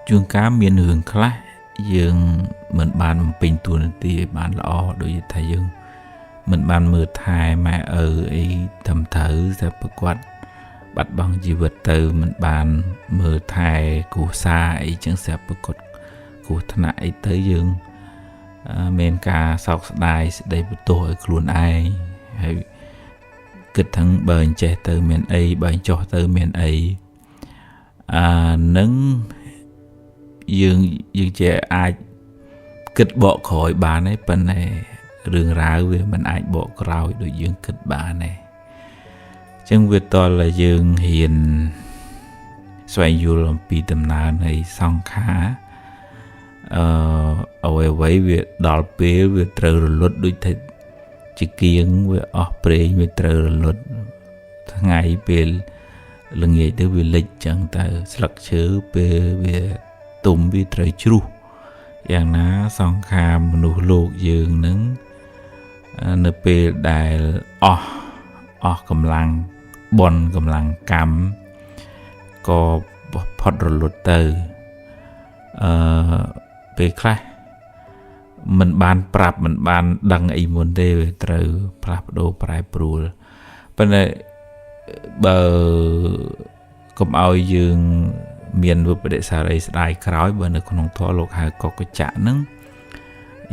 ជួនកាលមានរឿងខ្លះយើងមិនបានបំពេញតួនាទីឲ្យបានល្អដូចថាយើងមិនបានមើលថែម៉ែឪអីត្រឹមត្រូវតែប្រកបបាត់បង់ជីវិតទៅមិនបានមើលថែគ្រួសារអីចឹងស្រាប់ប្រកបគ្រោះថ្នាក់អីទៅយើងមានការសោកស្ដាយស្ដីបន្ទោសឲ្យខ្លួនឯងហើយគិតថាបើអញ្ចេះទៅមានអីបើអញ្ចោះទៅមានអីនឹងយើងជាអាចគិតបកក្រោយបានទេប៉ុន្តែរឿងរ៉ាវវាមិនអាចបកក្រោយដូចយើងគិតបានទេអញ្ចឹងវាតលយើងហ៊ានស្វែងយល់អំពីដំណើរនៃសង្ខារអ្វីវាដល់ពេលវាត្រូវរលត់ដូចថាជាគៀងវាអស់ប្រេងវាត្រូវរលត់ថ្ងៃពេលល្ងាចទៅវាលិចចឹងទៅស្លឹកឈើពេលវាទុំវាត្រូវជ្រុះយ៉ាងណាសង្ខារមនុស្សលោកយើងនឹងនៅពេលដែលអស់កម្លាំងបនកម្លាំងកម្មក៏ផុតរលត់ទៅពេលខ្លះមិនបានប្រាប់មិនបានដឹងអីមុនទេវាត្រូវផ្លាស់ប្ដូរប្រែប្រួលប៉ុន្តែបើកុំឲ្យយើងមានវិបត្តិសារីស្ដាយក្រោយបើនៅក្នុងធម៌លោកហៅកកចៈហ្នឹង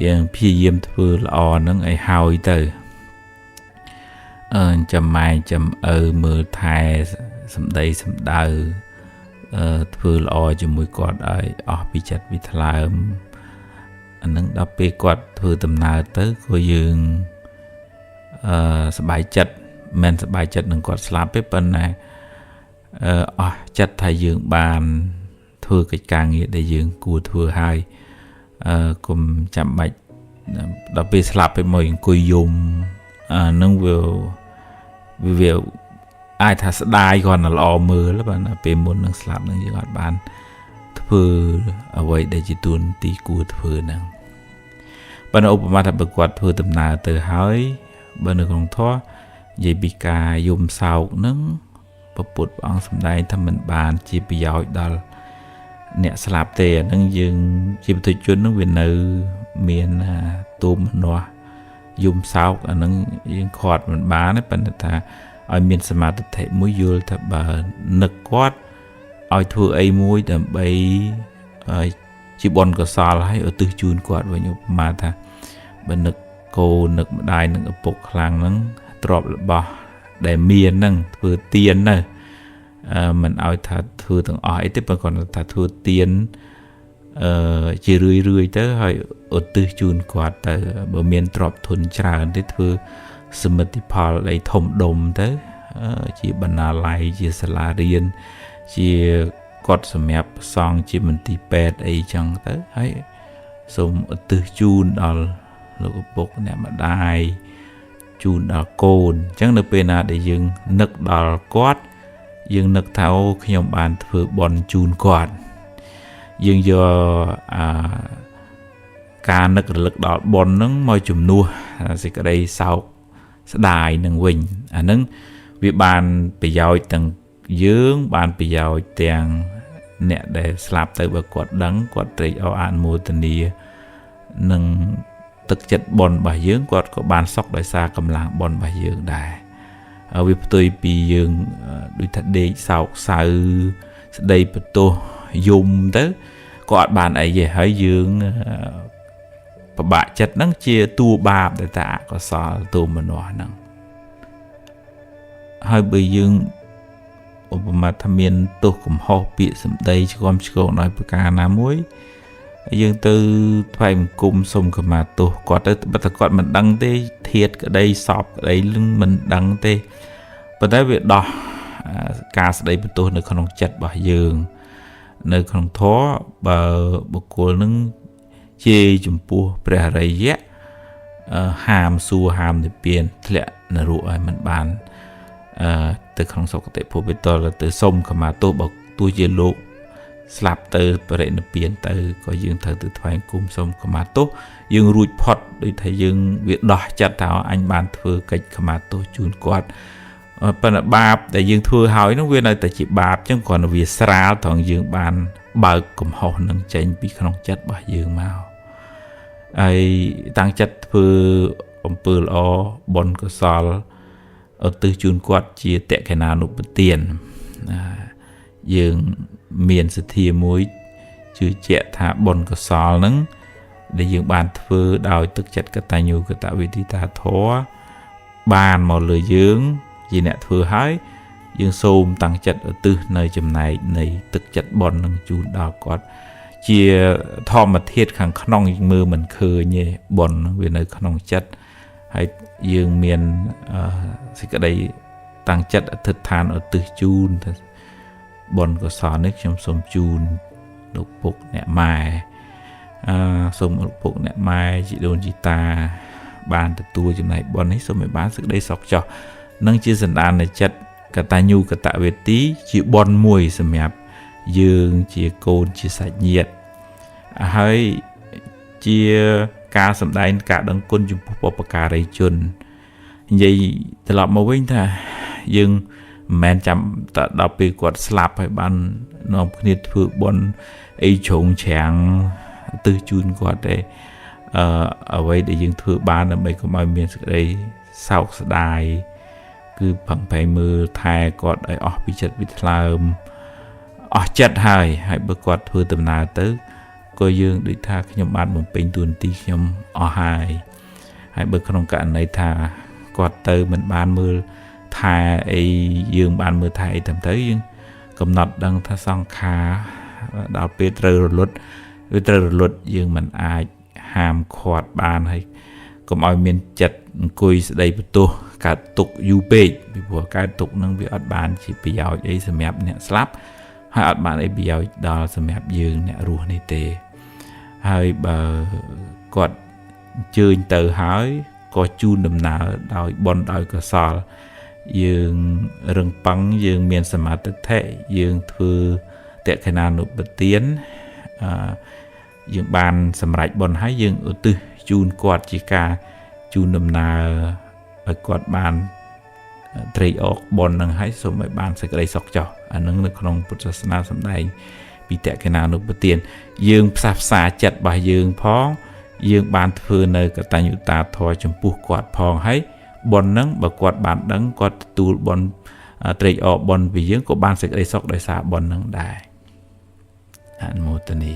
យើងព្យាយាមធ្វើល្អហ្នឹងឲ្យហើយទៅចាំម៉ែចាំឪមើលថែសម្ដីសម្ដៅធ្វើល្អជាមួយគាត់ឲ្យអស់ពីចិត្តពីថ្លើមអានឹងដល់ពេលគាត់ធ្វើដំណើរទៅក៏យើងសប្បាយចិត្តមិនសប្បាយចិត្តនឹងគាត់ស្លាប់ទេប៉ុន្តែអស់ចិត្តថាយើងបានធ្វើកិច្ចការងារដែលយើងគួរធ្វើហើយកុំចាំបាច់ដល់ពេលស្លាប់ទៅមកអង្គុយយំនឹងវាអាចថាស្ដាយគាត់ល្អមើលបាទពេលមុននឹងស្លាប់នឹងយើងអត់បានធ្វើអ្វីដែលជាទួនាទីគួរធ្វើហ្នឹងបើឧបមាថាបើគាត់ធ្វើដំណើរទៅហើយបើនៅក្នុងធម៌និយាយពីការយំសោកហ្នឹងព្រះពុទ្ធអង្គសម្ដែងថាមិនបានជាប្រយោជន៍ដល់អ្នកស្លាប់ទេអាហ្នឹងយើងជាបុគ្គលជនហ្នឹងវានៅមានទូមនោះយំសោកអាហ្នឹងយើងខាត់មិនបានទេប៉ុន្តែថាឲ្យមានសមាធិមួយយល់ថាបើនឹកគាត់ឲ្យធ្វើអីមួយដើម្បីជាបុណ្យកុសលហើយឧទ្ទិសជូនគាត់វិញឧបមាថាបើនឹកកូននឹកម្ដាយនឹកឪពុកខ្លាំងហ្នឹងទ្រព្យរបស់ដែលមានហ្នឹងធ្វើទានទៅមិនឲ្យថាធ្វើទាំងអស់អីទេប៉ុន្តែគាត់ថាធ្វើទានជារឿយទៅហើយឧទ្ទិសជូនគាត់ទៅបើមានទ្រព្យធនច្រើនទេធ្វើសមិទ្ធផលអីធំដុំទៅជាបណ្ណាល័យជាសាលារៀនជាគាត់សម្រាប់ប្រសង់ជាមន្ទីរពេទ្យអីចឹងទៅហើយសូមឧទ្ទិសជូនដល់លោកឪពុកអ្នកម្ដាយជូនដល់កូនអញ្ចឹងនៅពេលណាដែលយើងនឹកដល់គាត់យើងនឹកថាអូខ្ញុំបានធ្វើបុណ្យជូនគាត់យើងយកការនឹករលឹកដល់បុណ្យហ្នឹងមកជំនួសសេចក្តីសោកស្ដាយនឹងវិញអាហ្នឹងវាបានប្រយោជន៍ទាំងយើងបានប្រយោជន៍ទាំងអ្នកដែលស្លាប់ទៅបើគាត់ដឹងគាត់ត្រេកអរអនុមោទនានឹងទឹកចិត្តបុណ្យរបស់យើងគាត់ក៏បានសុខដោយសារកម្លាំងបុណ្យរបស់យើងដែរវាផ្ទុយពីយើងដូចថាដេកសោកសៅស្ដីបន្ទោសយំទៅក៏អត់បានអីទេហើយយើងពិបាកចិត្តហ្នឹងជាតួបាបដែលតែអកុសលតួមនុស្សហ្នឹងហើយបើយើងឧបមាថាមានទោសកំហុសពាក្យសម្ដីឆ្គាំឆ្គងដោយប្រការណាមួយយើងទៅថ្វាយបង្គំសុំខមាទោសគាត់ទៅបើតែគាត់មិនដឹងទេធាតក្តីសពក្តីលឹងមិនដឹងទេប៉ុន្តែវាដោះការស្ដីបន្ទោសនៅក្នុងចិត្តរបស់យើងនៅក្នុងធម៌បើបុគ្គលនឹងជាចំពោះព្រះអរិយៈហាមសួរហាមនិព្វានធ្លាក់នរកឲ្យមិនបានទៅក្នុងសុគតិភពវិតលទៅសុំខមាទោសបើទោះជាលោកស្លាប់ទៅបរិនិព្វានទៅក៏យើងត្រូវទៅថ្វាយគុំសុំខមាទោសយើងរួចផុតដូចថាយើងវាដោះចិត្តថាអញបានធ្វើកិច្ចខមាទោសជូនគាត់ ប៉ុន្តែបាបដែលយើងធ្វើហើយនោះវានៅតែជាបាបចឹងគ្រាន់តែវាស្រាលត្រង់យើងបានបើកកំហុសនឹងចេញពីក្នុងចិត្តរបស់យើងមកហើយតាំងចិត្តធ្វើអំពើល្អបុណ្យកុសលឧទ្ទិសជូនគាត់ជាតក្កិណានុប្បទានយើងមានសទ្ធាមួយជឿជាក់ថាបុណ្យកុសលហ្នឹងដែលយើងបានធ្វើដោយទឹកចិត្តកតញ្ញូកតវេទិតាធម៌បានមកលើយើងជាអ្នកធ្វើហើយយើងសូមតាំងចិត្តឧទ្ទិសនៅចំណែកនៃទឹកចិត្តបុណ្យនឹងជូនដល់គាត់ជាធម្មធាតុខាងក្នុងយើងមើលមិនឃើញទេបុណ្យវានៅក្នុងចិត្តហើយយើងមានសេចក្តីតាំងចិត្តអធិដ្ឋានឧទ្ទិសជូនបុណ្យកុសលនេះខ្ញុំសូមជូនលោកពុកអ្នកម៉ែសូមលោកពុកអ្នកម៉ែជីដូនជីតាបានទទួលចំណែកបុណ្យនេះសូមឲ្យបានសេចក្តីសុខចុះនឹងជាសន្តាននៃចិត្តកតញ្ញូកតវេទីជាបុណ្យមួយសម្រាប់យើងជាកូនជាសាច់ញាតិហើយជាការសម្ដែងការដឹងគុណចំពោះបុព្វការីជននិយាយត្រឡប់មកវិញថាយើងមិនមែនចាំតែដល់ពេលគាត់ស្លាប់ហើយបាននាំគ្នាធ្វើបុណ្យអីជ្រុងច្រាំងទិសជូនគាត់ទេអ្វីដែលយើងធ្វើបានដើម្បីកុំឲ្យមានសេចក្តីសោកស្ដាយគឺផឹងប្រែងមើលថែគាត់ឲ្យអស់ពីចិត្តវិថ្លើមអស់ចិត្តហើយបើគាត់ធ្វើដំណើរទៅក៏យើងដូចថាខ្ញុំបានបំពេញតួនាទីខ្ញុំអស់ហើយបើក្នុងករណីថាគាត់ទៅមិនបានមើលថែអីយើងបានមើលថែអីតាមទៅយើងកំណត់ដឹងថាសង្ខារដល់ពេលត្រូវរលត់វាត្រូវរលត់យើងមិនអាចហាមឃាត់បានហើយកុំឲ្យមានចិត្តអង្គុយស្ដីបន្ទោសកើតទុកយូរពេកពីព្រោះកើតទុកនឹងវាអត់បានជាប្រយោជន៍អីសម្រាប់អ្នកស្លាប់ហើយអត់បានអីប្រយោជន៍ដល់សម្រាប់យើងអ្នករស់នេះទេហើយបើគាត់អញ្ជើញទៅហើយក៏ជូនដំណើរដោយបុណ្យដោយកុសលយើងរឹងប៉ឹងយើងមានសមាធិយើងធ្វើតក្កិណានុប្បទានយើងបានសម្រេចបុណ្យហើយយើងឧទ្ទិសជូនគាត់ជាការជូនដំណើរឲ្យគាត់បានត្រេកអរបុណ្យនឹងហើយសូមឲ្យបានសេចក្តីសុខចុះអានឹងនៅក្នុងពុទ្ធសាសនាសម្ដែងពីតក្កិណានុប្បទានយើងផ្សះផ្សាចិត្តរបស់យើងផងយើងបានធ្វើនៅកតញ្ញុតាធម៌ចំពោះគាត់ផងហើយបុណ្យនឹងបើគាត់បានដឹងគាត់ទទួលបុណ្យត្រេកអរបុណ្យពីយើងក៏បានសេចក្តីសុខដោយសារបុណ្យនឹងដែរអនុមោទនា